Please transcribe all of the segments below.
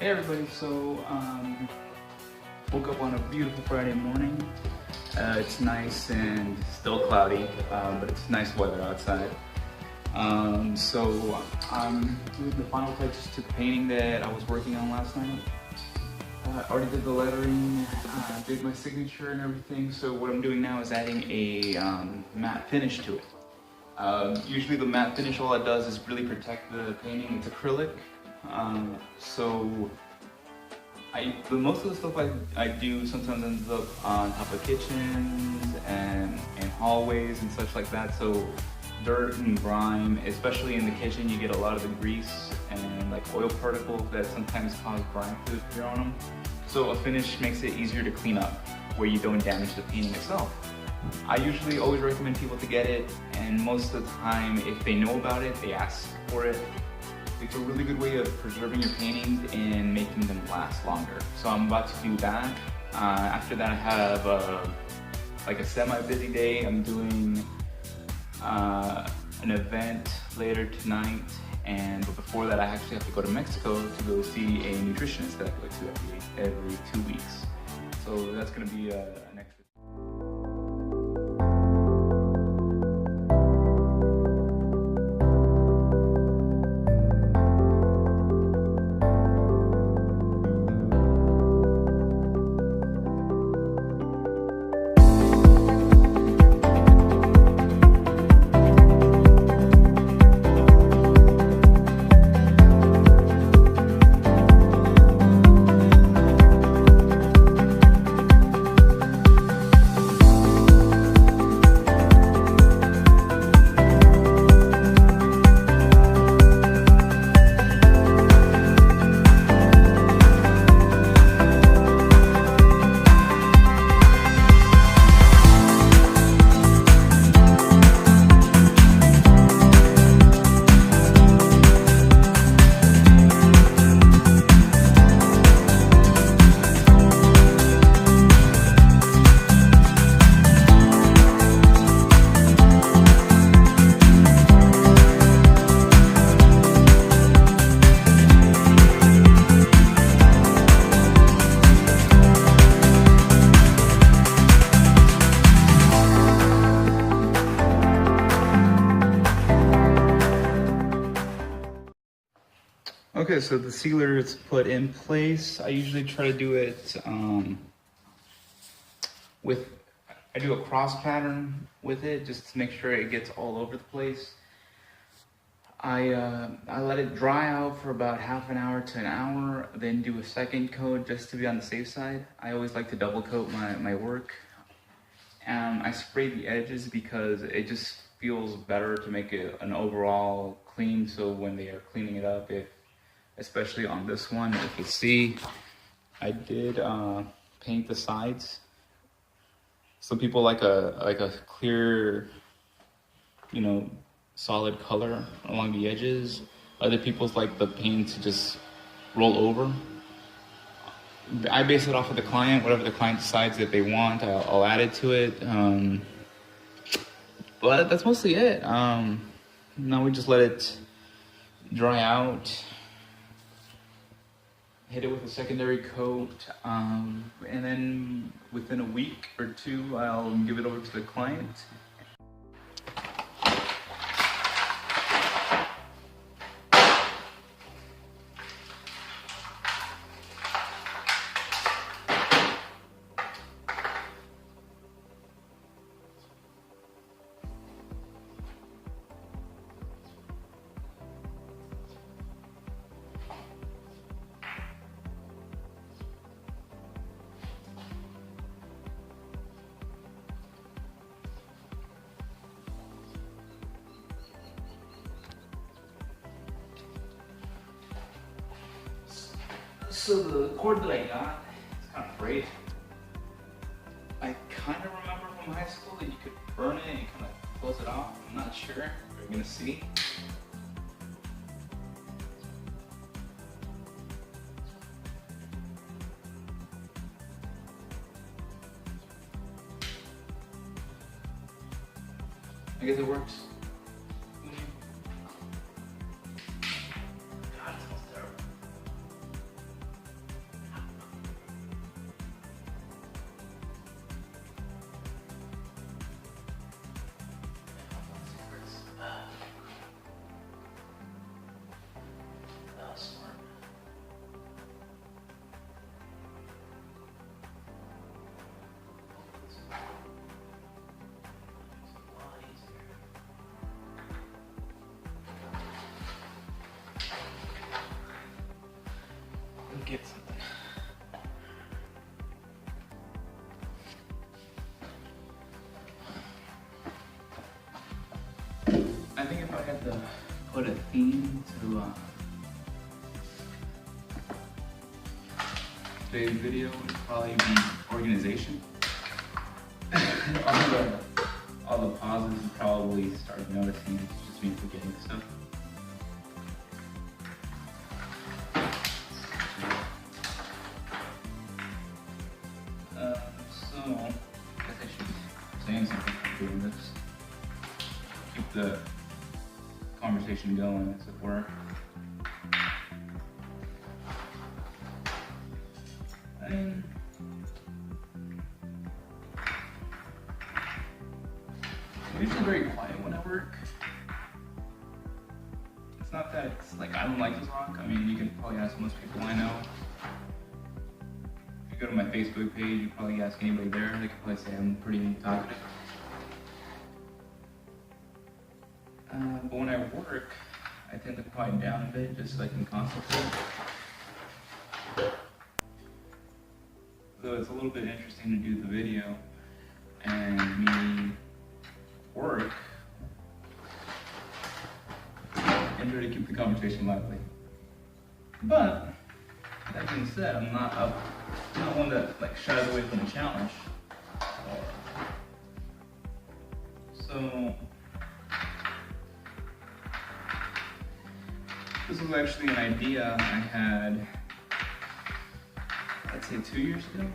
Hey everybody, woke up on a beautiful Friday morning. It's nice and still cloudy, but it's nice weather outside. I'm doing the final touches to the painting that I was working on last night. I already did the lettering, did my signature and everything, so what I'm doing now is adding a matte finish to it. Usually the matte finish, all it does is really protect the painting. It's acrylic, most of the stuff I do sometimes ends up on top of kitchens and hallways and such like that. So dirt and grime, especially in the kitchen, you get a lot of the grease and like oil particles that sometimes cause grime to appear on them. So a finish makes it easier to clean up where you don't damage the painting itself. I usually always recommend people to get it, and most of the time if they know about it, they ask for it. It's a really good way of preserving your paintings and making them last longer. So I'm about to do that. After that I have like a semi-busy day. I'm doing an event later tonight, but before that I actually have to go to Mexico to go see a nutritionist that I go to every 2 weeks. So that's gonna be an extra. Okay, so the sealer is put in place. I usually try to do it I do a cross pattern with it just to make sure it gets all over the place. I let it dry out for about half an hour to an hour, then do a second coat just to be on the safe side. I always like to double coat my work. I spray the edges because it just feels better to make it an overall clean, so when they are cleaning it up, especially on this one, if you see, I did paint the sides. Some people like a clear, solid color along the edges. Other people's like the paint to just roll over. I base it off of the client. Whatever the client decides that they want, I'll add it to it. But that's mostly it. Now we just let it dry out. Hit it with a secondary coat, and then within a week or two, I'll give it over to the client. So the cord that I got is kind of frayed. I kind of remember from high school that you could burn it and kind of close it off. I'm not sure. You're gonna see. I guess it works. God, it smells terrible. to put a theme to today's video, would probably be organization. all the pauses you probably started noticing, it's just me forgetting stuff. So, I guess I should be saying something for doing this. Keep the conversation going, as it were. I'm usually very quiet when I work. It's not that it's like I don't like to talk. I mean, you can probably ask most people I know. If you go to my Facebook page, you probably ask anybody there, they could probably say I'm pretty talkative. But when I work, I tend to quiet down a bit just so I can concentrate. So it's a little bit interesting to do the video and me work and try to keep the conversation lively. But that being said, I'm not one that like shies away from the challenge. So this was actually an idea I had, I'd say 2 years ago.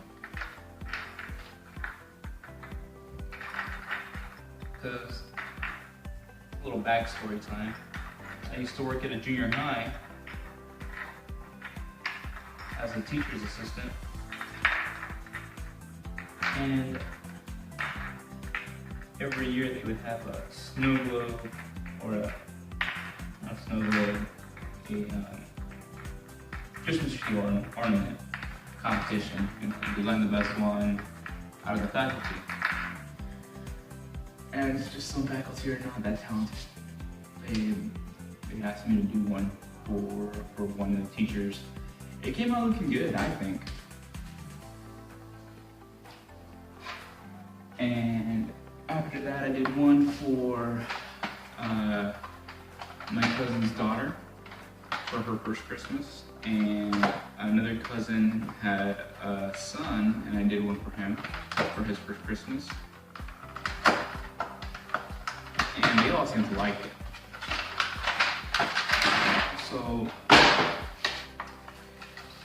Because, a little backstory time. I used to work at a junior high as a teacher's assistant. And every year they would have a snow globe, or not a snow globe, a Christmas tree ornament competition, and design the best one out of the faculty. And it's just some faculty are not that talented. They asked me to do one for one of the teachers. It came out looking good, I think. And after that, I did one for my cousin's daughter for her first Christmas, and another cousin had a son, and I did one for him for his first Christmas. And they all seem to like it. So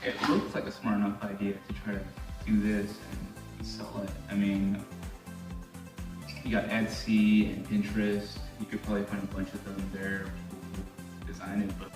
it looks like a smart enough idea to try to do this and sell it. I mean, you got Etsy and Pinterest. You could probably find a bunch of them there who design it, but